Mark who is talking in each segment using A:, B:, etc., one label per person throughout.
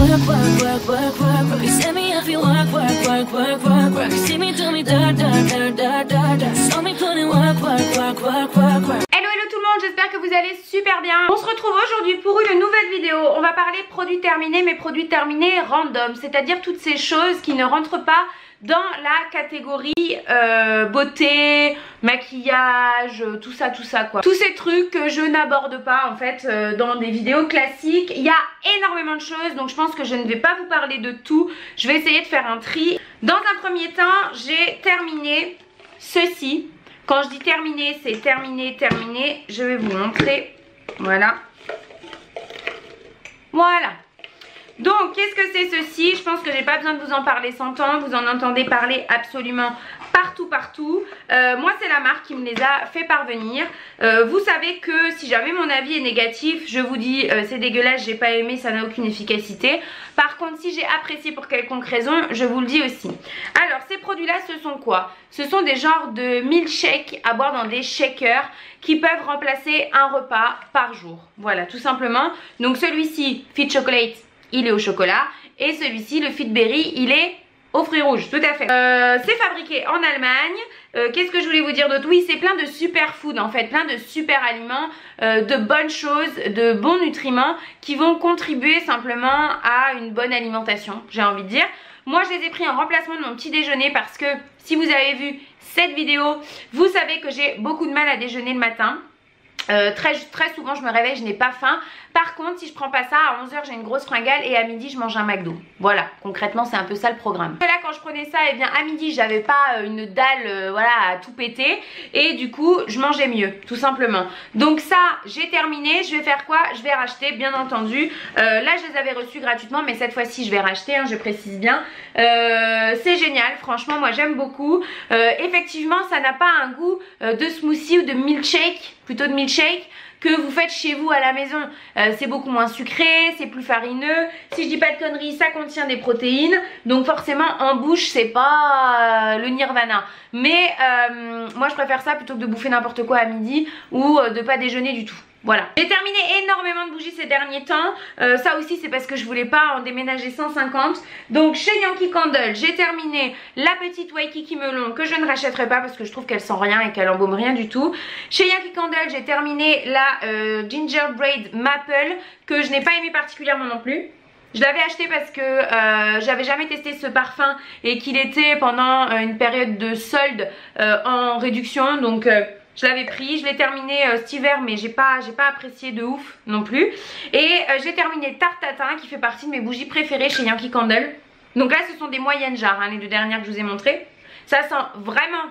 A: work, work, work, work, work, work. You see me if you work, work, work, work, work, work. You see me do me da da da da da da. So me put in work, work, work, work, work, work.
B: Hello hello tout le monde, j'espère que vous allez super bien. On se retrouve aujourd'hui pour une nouvelle vidéo. On va parler produits terminés, mais produits terminés random, c'est-à-dire toutes ces choses qui ne rentrent pas dans la catégorie beauté, maquillage, tout ça quoi. Tous ces trucs que je n'aborde pas en fait dans des vidéos classiques. Il y a énormément de choses, donc je pense que je ne vais pas vous parler de tout. Je vais essayer de faire un tri. Dans un premier temps, j'ai terminé ceci. Quand je dis terminé, c'est terminé, terminé. Je vais vous montrer. Voilà. Voilà. Donc, qu'est-ce que c'est ceci? Je pense que j'ai pas besoin de vous en parler 100 ans. Vous en entendez parler absolument partout. Moi, c'est la marque qui me les a fait parvenir. Vous savez que si jamais mon avis est négatif, je vous dis c'est dégueulasse, j'ai pas aimé, ça n'a aucune efficacité. Par contre, si j'ai apprécié pour quelconque raison, je vous le dis aussi. Alors, ces produits-là, ce sont quoi? Ce sont des genres de milkshakes à boire dans des shakers qui peuvent remplacer un repas par jour. Voilà, tout simplement. Donc, celui-ci, Fit Chocolate, il est au chocolat. Et celui-ci, le Fit Berry, il est aux fruits rouges, tout à fait. C'est fabriqué en Allemagne. Qu'est-ce que je voulais vous dire d'autre? Oui, c'est plein de super food en fait, plein de super aliments, de bonnes choses, de bons nutriments qui vont contribuer simplement à une bonne alimentation, j'ai envie de dire. Moi, je les ai pris en remplacement de mon petit déjeuner parce que si vous avez vu cette vidéo, vous savez que j'ai beaucoup de mal à déjeuner le matin. Très souvent je me réveille, je n'ai pas faim. Par contre, si je prends pas ça, à 11 h j'ai une grosse fringale et à midi je mange un McDo. Voilà, concrètement c'est un peu ça le programme. Là quand je prenais ça, et bien à midi j'avais pas une dalle voilà, à tout péter. Et du coup je mangeais mieux, tout simplement. Donc ça j'ai terminé, je vais faire quoi? Je vais racheter bien entendu. Là je les avais reçus gratuitement, mais cette fois-ci je vais racheter, hein, je précise bien. C'est génial, franchement moi j'aime beaucoup. Effectivement ça n'a pas un goût de smoothie ou de milkshake, plutôt de milkshake, que vous faites chez vous à la maison. C'est beaucoup moins sucré, c'est plus farineux. Si je dis pas de conneries, ça contient des protéines. Donc forcément en bouche c'est pas le nirvana. Mais moi je préfère ça plutôt que de bouffer n'importe quoi à midi ou de pas déjeuner du tout. Voilà. J'ai terminé énormément de bougies ces derniers temps. Ça aussi c'est parce que je voulais pas en déménager 150. Donc chez Yankee Candle, j'ai terminé la petite Waikiki Melon que je ne rachèterai pas parce que je trouve qu'elle sent rien et qu'elle embaume rien du tout. Chez Yankee Candle, j'ai terminé la Gingerbread Maple que je n'ai pas aimé particulièrement non plus. Je l'avais acheté parce que j'avais jamais testé ce parfum et qu'il était pendant une période de solde en réduction. Donc je l'avais pris, je l'ai terminé cet hiver mais j'ai pas apprécié de ouf non plus. Et j'ai terminé Tarte Tatin qui fait partie de mes bougies préférées chez Yankee Candle. Donc là ce sont des moyennes jarres, hein, les deux dernières que je vous ai montrées. Ça sent vraiment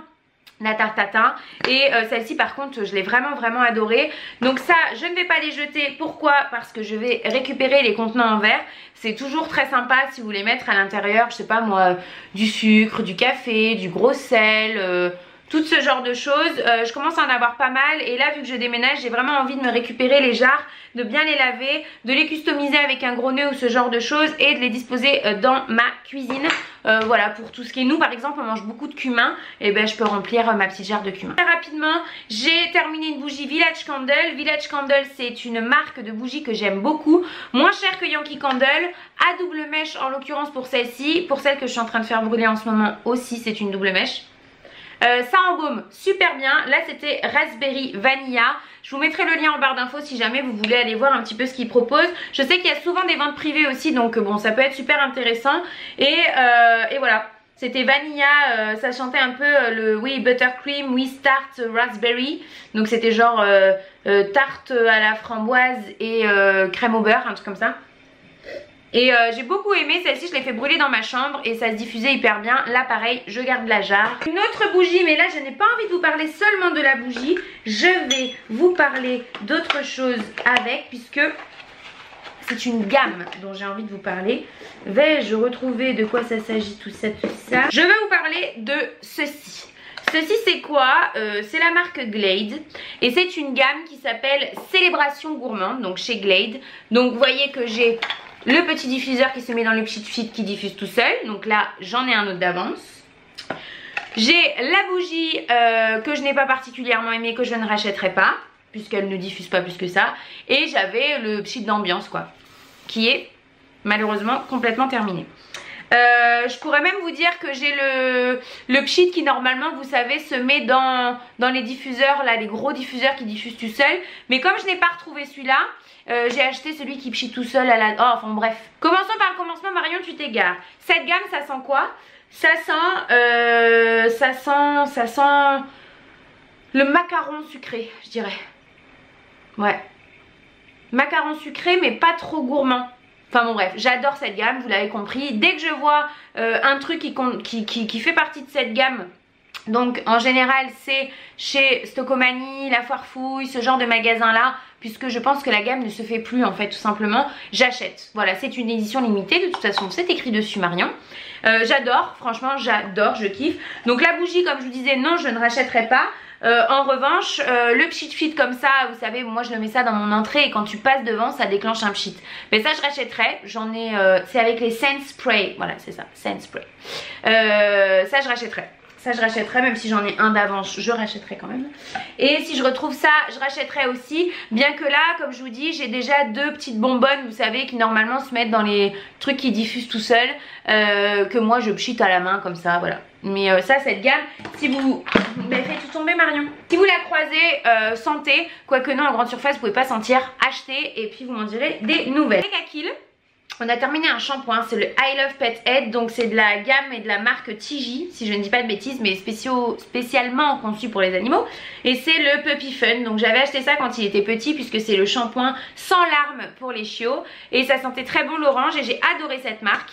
B: la Tarte Tatin et celle-ci par contre je l'ai vraiment adorée. Donc ça je ne vais pas les jeter. Pourquoi? Parce que je vais récupérer les contenants en verre. C'est toujours très sympa si vous voulez mettre à l'intérieur, je sais pas moi, du sucre, du café, du gros sel, tout ce genre de choses. Je commence à en avoir pas mal et là vu que je déménage j'ai vraiment envie de me récupérer les jarres, de bien les laver, de les customiser avec un gros nœud ou ce genre de choses et de les disposer dans ma cuisine. Voilà, pour tout ce qui est, nous par exemple on mange beaucoup de cumin, et ben je peux remplir ma petite jarre de cumin. Très rapidement j'ai terminé une bougie Village Candle. Village Candle c'est une marque de bougie que j'aime beaucoup, moins cher que Yankee Candle, à double mèche en l'occurrence pour celle-ci. Pour celle que je suis en train de faire brûler en ce moment aussi c'est une double mèche. Ça embaume super bien. Là c'était Raspberry Vanilla. Je vous mettrai le lien en barre d'infos si jamais vous voulez aller voir un petit peu ce qu'ils proposent. Je sais qu'il y a souvent des ventes privées aussi, donc bon ça peut être super intéressant. Et voilà, c'était Vanilla, ça chantait un peu le oui Buttercream, oui Tarte Raspberry. Donc c'était genre tarte à la framboise et crème au beurre, un truc comme ça. Et j'ai beaucoup aimé celle-ci, je l'ai fait brûler dans ma chambre et ça se diffusait hyper bien. Là pareil, je garde la jarre. Une autre bougie, mais là je n'ai pas envie de vous parler seulement de la bougie. Je vais vous parler d'autre chose avec, puisque c'est une gamme dont j'ai envie de vous parler. Vais-je retrouver de quoi ça s'agit, tout ça. Je vais vous parler de ceci. Ceci c'est quoi? C'est la marque Glade et c'est une gamme qui s'appelle Célébration Gourmande, donc chez Glade. Donc vous voyez que j'ai le petit diffuseur qui se met dans le petit fit qui diffuse tout seul. Donc là j'en ai un autre d'avance. J'ai la bougie que je n'ai pas particulièrement aimée, que je ne rachèterai pas puisqu'elle ne diffuse pas plus que ça. Et j'avais le petit d'ambiance quoi, qui est malheureusement complètement terminé. Je pourrais même vous dire que j'ai le pchit qui normalement vous savez se met dans les diffuseurs là, les gros diffuseurs qui diffusent tout seul. Mais comme je n'ai pas retrouvé celui-là, j'ai acheté celui qui pchit tout seul à la... Oh, enfin bref. Commençons par le commencement, Marion, tu t'égares. Cette gamme, ça sent quoi? Ça sent le macaron sucré, je dirais. Ouais. Macaron sucré mais pas trop gourmand. Enfin bon bref, j'adore cette gamme, vous l'avez compris. Dès que je vois un truc qui fait partie de cette gamme, donc en général c'est chez Stocomanie, La Foire Fouille, ce genre de magasin là, puisque je pense que la gamme ne se fait plus en fait tout simplement, j'achète. Voilà, c'est une édition limitée, de toute façon c'est écrit dessus Marion. J'adore, franchement j'adore, je kiffe. Donc la bougie comme je vous disais, non je ne rachèterai pas. En revanche, le pchit fit comme ça, vous savez, moi je le mets ça dans mon entrée et quand tu passes devant, ça déclenche un pchit. Mais ça je rachèterai, j'en ai, c'est avec les Scent Spray, voilà c'est ça, Scent Spray. Ça je rachèterai. Ça je rachèterai, même si j'en ai un d'avance, je rachèterai quand même. Et si je retrouve ça, je rachèterai aussi. Bien que là, comme je vous dis, j'ai déjà 2 petites bonbonnes, vous savez, qui normalement se mettent dans les trucs qui diffusent tout seul. Que moi je pchite à la main comme ça, voilà. Mais ça, cette gamme, si vous... Bah, fait tout tomber Marion. Si vous la croisez, sentez. Quoique non, en grande surface, vous pouvez pas sentir. Achetez et puis vous m'en direz des nouvelles. Kakil. On a terminé un shampoing, c'est le I Love Pet Head, donc c'est de la gamme et de la marque Tiji, si je ne dis pas de bêtises, mais spécialement conçu pour les animaux. Et c'est le Puppy Fun, donc j'avais acheté ça quand il était petit puisque c'est le shampoing sans larmes pour les chiots. Et ça sentait très bon l'orange et j'ai adoré cette marque.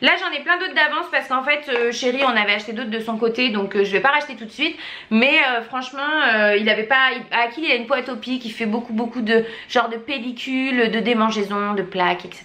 B: Là j'en ai plein d'autres d'avance parce qu'en fait Chéri on avait acheté d'autres de son côté, donc je vais pas racheter tout de suite. Mais franchement il avait pas... Akil il a une peau atopique, il fait beaucoup de genre de pellicules, de démangeaisons, de plaques, etc.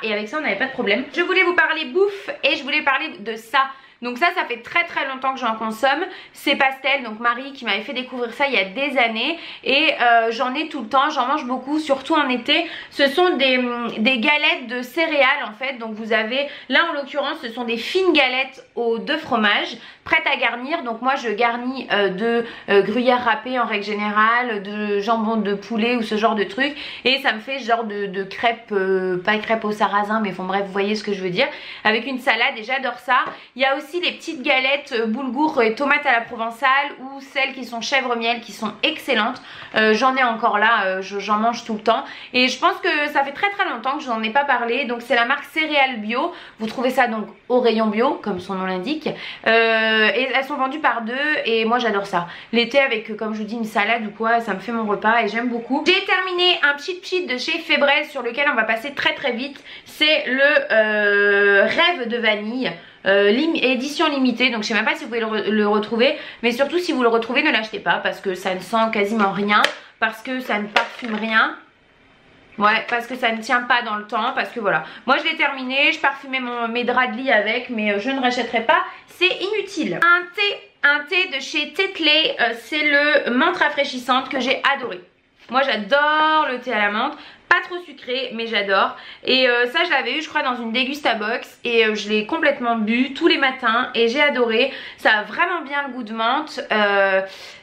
B: Et avec ça on n'avait pas de problème. Je voulais vous parler bouffe et je voulais parler de ça. Donc ça fait très longtemps que j'en consomme. C'est Pastel, donc Marie qui m'avait fait découvrir ça il y a des années. Et j'en ai tout le temps, j'en mange beaucoup, surtout en été. Ce sont des galettes de céréales en fait. Donc vous avez, là en l'occurrence ce sont des fines galettes aux 2 fromages prêtes à garnir. Donc moi je garnis de gruyère râpée en règle générale, de jambon de poulet ou ce genre de truc. Et ça me fait ce genre de crêpes, pas crêpes au sarrasin mais enfin bref vous voyez ce que je veux dire. Avec une salade et j'adore ça. Il y a aussi les petites galettes boulgour et tomates à la provençale ou celles qui sont chèvre miel qui sont excellentes. J'en ai encore là, j'en mange tout le temps. Et je pense que ça fait très longtemps que je n'en ai pas parlé. Donc c'est la marque Céréales Bio. Vous trouvez ça donc au rayon bio comme son nom l'indique. Et elles sont vendues par 2 et moi j'adore ça. L'été avec comme je vous dis une salade ou quoi, ça me fait mon repas et j'aime beaucoup. J'ai terminé un pchit de chez Febreze sur lequel on va passer très vite. C'est le Rêve de vanille. Édition limitée, donc je sais même pas si vous pouvez le retrouver, mais surtout si vous le retrouvez ne l'achetez pas parce que ça ne sent quasiment rien, parce que ça ne parfume rien. Ouais, parce que ça ne tient pas dans le temps, parce que voilà. Moi je l'ai terminé, je parfumais mes draps de lit avec, mais je ne rachèterai pas, c'est inutile. Un thé de chez Tetley, c'est le menthe rafraîchissante que j'ai adoré. Moi j'adore le thé à la menthe. Pas trop sucré mais j'adore. Et ça je l'avais eu je crois dans une Degustabox. Et je l'ai complètement bu tous les matins. Et j'ai adoré. Ça a vraiment bien le goût de menthe.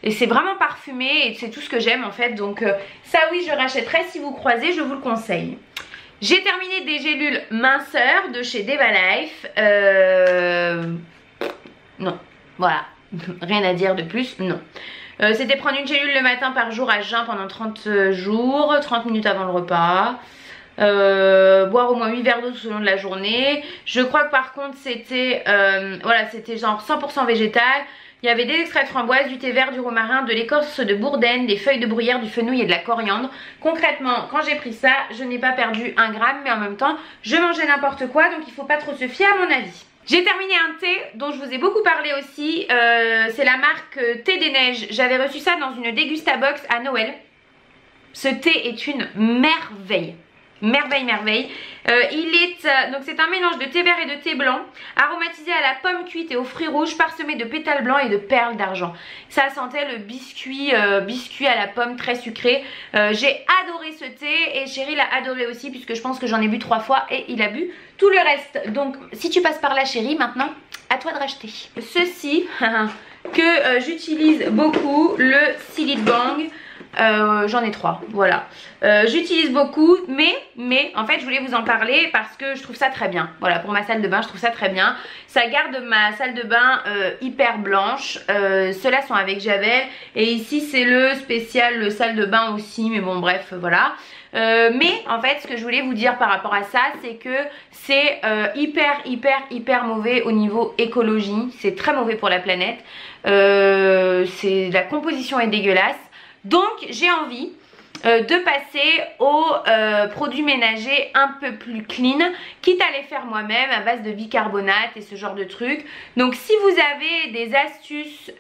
B: Et c'est vraiment parfumé. Et c'est tout ce que j'aime en fait. Donc ça oui je rachèterai si vous croisez. Je vous le conseille. J'ai terminé des gélules minceurs de chez Deva Life. Non. Voilà. Rien à dire de plus. Non. C'était prendre une gélule le matin par jour à jeun pendant 30 jours, 30 minutes avant le repas. Boire au moins 8 verres d'eau tout au long de la journée. Je crois que par contre c'était voilà, c'était genre 100% végétal. Il y avait des extraits de framboise, du thé vert, du romarin, de l'écorce de bourdaine, des feuilles de bruyère, du fenouil et de la coriandre. Concrètement, quand j'ai pris ça, je n'ai pas perdu 1 gramme, mais en même temps, je mangeais n'importe quoi, donc il ne faut pas trop se fier à mon avis. J'ai terminé un thé dont je vous ai beaucoup parlé aussi, c'est la marque Thé des Neiges. J'avais reçu ça dans une Degustabox à Noël. Ce thé est une merveille. Merveille. Donc c'est un mélange de thé vert et de thé blanc, aromatisé à la pomme cuite et aux fruits rouges, parsemé de pétales blancs et de perles d'argent. Ça sentait le biscuit à la pomme très sucré. J'ai adoré ce thé et Chéri l'a adoré aussi puisque je pense que j'en ai bu 3 fois et il a bu tout le reste. Donc si tu passes par là Chéri, maintenant à toi de racheter. Ceci que j'utilise beaucoup, le Silly Bang. J'en ai 3, voilà. J'utilise beaucoup, mais en fait je voulais vous en parler parce que je trouve ça très bien. Voilà, pour ma salle de bain, je trouve ça très bien. Ça garde ma salle de bain hyper blanche. Ceux-là sont avec Javel. Et ici c'est le spécial, le salle de bain aussi. Mais bon, bref, voilà. Mais en fait ce que je voulais vous dire par rapport à ça, c'est que c'est hyper mauvais au niveau écologie. C'est très mauvais pour la planète. La composition est dégueulasse. Donc j'ai envie de passer aux produits ménagers un peu plus clean, quitte à les faire moi-même à base de bicarbonate et ce genre de trucs. Donc si vous avez des astuces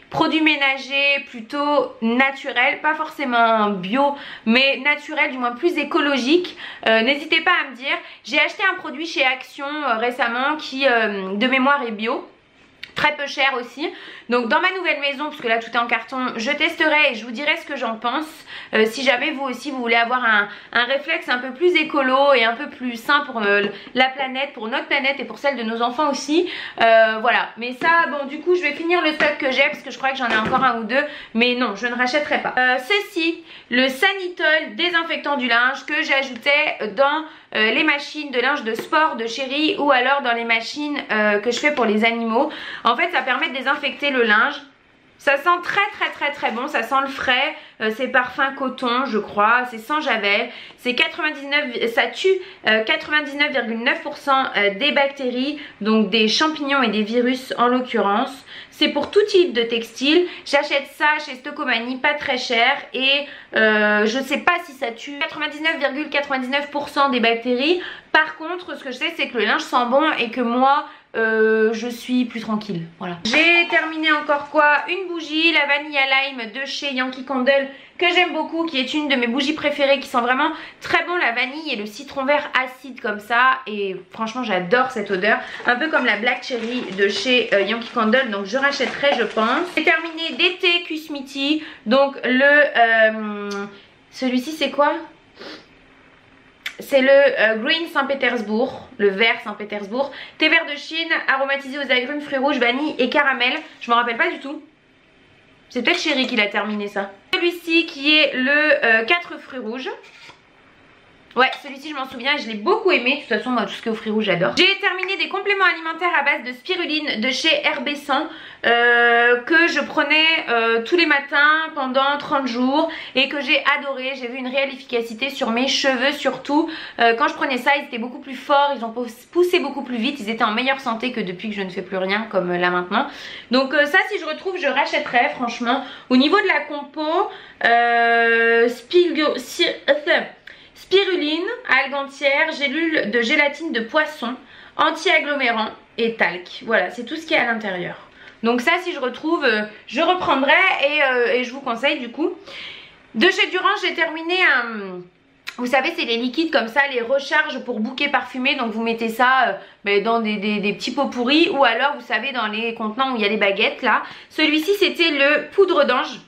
B: produits ménagers plutôt naturels, pas forcément bio, mais naturels, du moins plus écologiques, n'hésitez pas à me dire. J'ai acheté un produit chez Action récemment qui de mémoire est bio. Très peu cher aussi. Donc dans ma nouvelle maison, parce que là tout est en carton, je testerai et je vous dirai ce que j'en pense. Si jamais vous aussi vous voulez avoir un réflexe un peu plus écolo et un peu plus sain pour la planète, pour notre planète et pour celle de nos enfants aussi. Voilà. Mais ça, bon, du coup je vais finir le stock que j'ai parce que je crois que j'en ai encore un ou deux. Mais non, je ne rachèterai pas. Ceci, le Sanitol désinfectant du linge que j'ajoutais dans les machines de linge de sport de Chérie ou alors dans les machines que je fais pour les animaux. En fait ça permet de désinfecter le linge. Ça sent très bon, ça sent le frais, c'est parfum coton je crois, c'est sans Javel, c'est 99, ça tue 99,9% des bactéries, donc des champignons et des virus en l'occurrence. C'est pour tout type de textile, j'achète ça chez Stocomanie, pas très cher et je sais pas si ça tue 99,99% des bactéries. Par contre ce que je sais c'est que le linge sent bon et que moi je suis plus tranquille, voilà. J'ai terminé encore quoi? Une bougie, la Vanilla Lime de chez Yankee Candle que j'aime beaucoup, qui est une de mes bougies préférées, qui sent vraiment très bon la vanille et le citron vert acide comme ça. Et franchement j'adore cette odeur, un peu comme la Black Cherry de chez Yankee Candle, donc je rachèterai je pense. J'ai terminé d'été Kusmiti, donc le celui-ci c'est quoi? C'est le Green Saint-Pétersbourg, le vert Saint-Pétersbourg. Thé vert de Chine, aromatisé aux agrumes, fruits rouges, vanille et caramel. Je m'en rappelle pas du tout. C'est peut-être Chérie qui l'a terminé ça. Celui-ci qui est le 4 fruits rouges. Ouais, celui-ci je m'en souviens, je l'ai beaucoup aimé. De toute façon, moi tout ce qui est aux fruits rouges j'adore. J'ai terminé des compléments alimentaires à base de spiruline de chez Herbescent que je prenais tous les matins pendant 30 jours et que j'ai adoré. J'ai vu une réelle efficacité sur mes cheveux surtout. Quand je prenais ça, ils étaient beaucoup plus forts, ils ont poussé beaucoup plus vite, ils étaient en meilleure santé que depuis que je ne fais plus rien comme là maintenant. Donc ça si je retrouve je rachèterai franchement. Au niveau de la compo, spiruline, algue entière, gélule de gélatine de poisson, anti-agglomérant et talc. Voilà, c'est tout ce qu'il y a à l'intérieur. Donc ça si je retrouve, je reprendrai et je vous conseille du coup. De chez Durand j'ai terminé un... Vous savez c'est les liquides comme ça, les recharges pour bouquets parfumés. Donc vous mettez ça dans des petits pots pourris ou alors vous savez dans les contenants où il y a les baguettes là. Celui-ci c'était le poudre d'ange.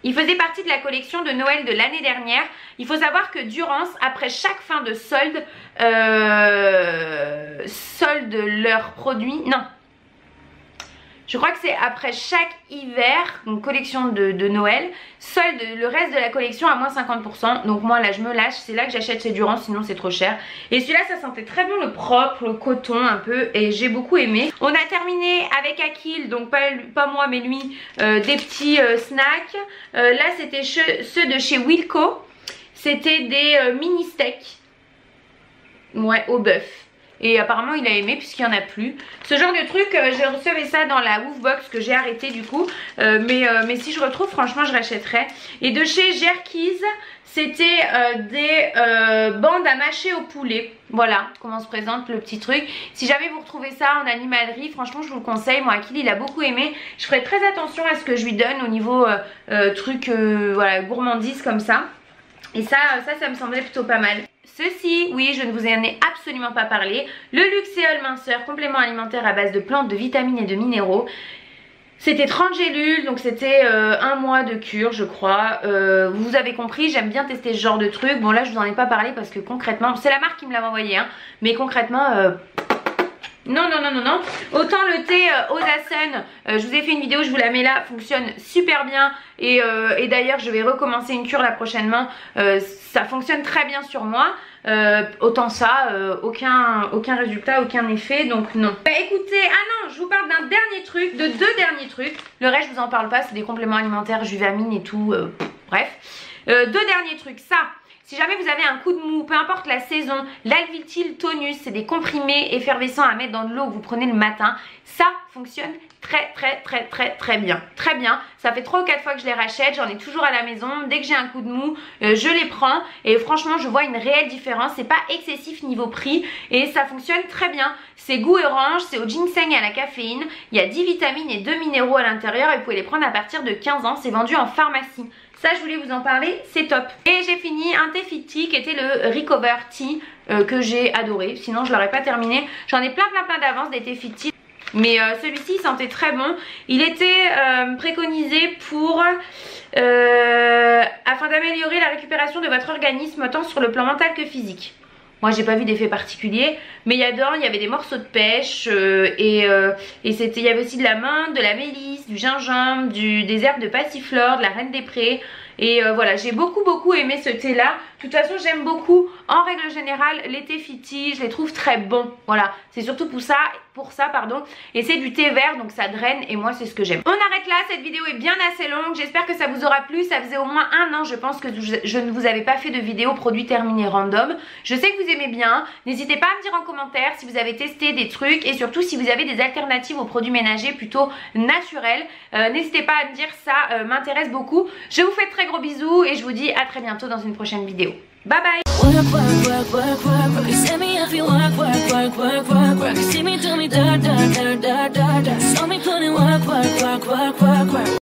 B: Il faisait partie de la collection de Noël de l'année dernière. Il faut savoir que Durance, après chaque fin de solde, solde leurs produits. Non. Je crois que c'est après chaque hiver, donc collection de Noël, solde le reste de la collection à moins 50%. Donc moi là je me lâche, c'est là que j'achète chez Durance, sinon c'est trop cher. Et celui-là ça sentait très bon le propre, le coton un peu et j'ai beaucoup aimé. On a terminé avec Akil, donc pas moi mais lui, des petits snacks. Là c'était ceux de chez Wilco, c'était des mini steaks, ouais au bœuf. Et apparemment il a aimé puisqu'il n'y en a plus. Ce genre de truc, je recevais ça dans la Woofbox que j'ai arrêté du coup. Mais si je retrouve, franchement je rachèterai. Et de chez Jerkies, c'était des bandes à mâcher au poulet. Voilà comment se présente le petit truc. Si jamais vous retrouvez ça en animalerie, franchement je vous le conseille. Moi Akil il a beaucoup aimé. Je ferai très attention à ce que je lui donne au niveau truc voilà, gourmandise comme ça. Et ça me semblait plutôt pas mal. Ceci, oui, je ne vous en ai absolument pas parlé. Le Luxéol minceur, complément alimentaire à base de plantes, de vitamines et de minéraux. C'était 30 gélules, donc c'était un mois de cure, je crois. Vous avez compris, j'aime bien tester ce genre de truc. Bon, là, je vous en ai pas parlé parce que concrètement, c'est la marque qui me l'a envoyé, hein, mais concrètement, Non, non, non, non, non. Autant le thé Osasun, je vous ai fait une vidéo, je vous la mets là, fonctionne super bien. Et d'ailleurs, je vais recommencer une cure là prochainement. Ça fonctionne très bien sur moi. Autant ça, aucun résultat, aucun effet, donc non. Bah écoutez, ah non, je vous parle d'un dernier truc, de deux derniers trucs. Le reste, je vous en parle pas, c'est des compléments alimentaires, juvamine et tout, bref. Deux derniers trucs, ça. Si jamais vous avez un coup de mou, peu importe la saison, l'Alvitil Tonus, c'est des comprimés effervescents à mettre dans de l'eau que vous prenez le matin. Ça fonctionne très bien. Très bien. Ça fait 3 ou 4 fois que je les rachète, j'en ai toujours à la maison. Dès que j'ai un coup de mou, je les prends. Et franchement, je vois une réelle différence. C'est pas excessif niveau prix et ça fonctionne très bien. C'est goût orange, c'est au ginseng et à la caféine. Il y a 10 vitamines et 2 minéraux à l'intérieur et vous pouvez les prendre à partir de 15 ans. C'est vendu en pharmacie. Ça, je voulais vous en parler, c'est top. Et j'ai fini un thé Fit Tea qui était le Recover Tea que j'ai adoré. Sinon, je l'aurais pas terminé. J'en ai plein d'avance des thés Fit Tea. Mais celui-ci, il sentait très bon. Il était préconisé pour afin d'améliorer la récupération de votre organisme tant sur le plan mental que physique. Moi j'ai pas vu d'effet particulier, mais il y avait des morceaux de pêche il y avait aussi de la menthe, de la mélisse, du gingembre, des herbes de passiflore, de la reine des prés. Et voilà, j'ai beaucoup aimé ce thé là. De toute façon, j'aime beaucoup en règle générale les thés Fit Tea, je les trouve très bons. Voilà, c'est surtout pour ça pardon. Et c'est du thé vert, donc ça draine et moi c'est ce que j'aime. On arrête là, cette vidéo est bien assez longue. J'espère que ça vous aura plu. Ça faisait au moins 1 an, je pense, que je ne vous avais pas fait de vidéo produits terminés random. Je sais que vous aimez bien. N'hésitez pas à me dire en commentaire si vous avez testé des trucs et surtout si vous avez des alternatives aux produits ménagers plutôt naturels. N'hésitez pas à me dire, ça m'intéresse beaucoup. Je vous fais de très gros bisous et je vous dis à très bientôt dans une prochaine vidéo. Bye bye.
A: You see me if you work. See me do me da da da da da da. Show me put in work.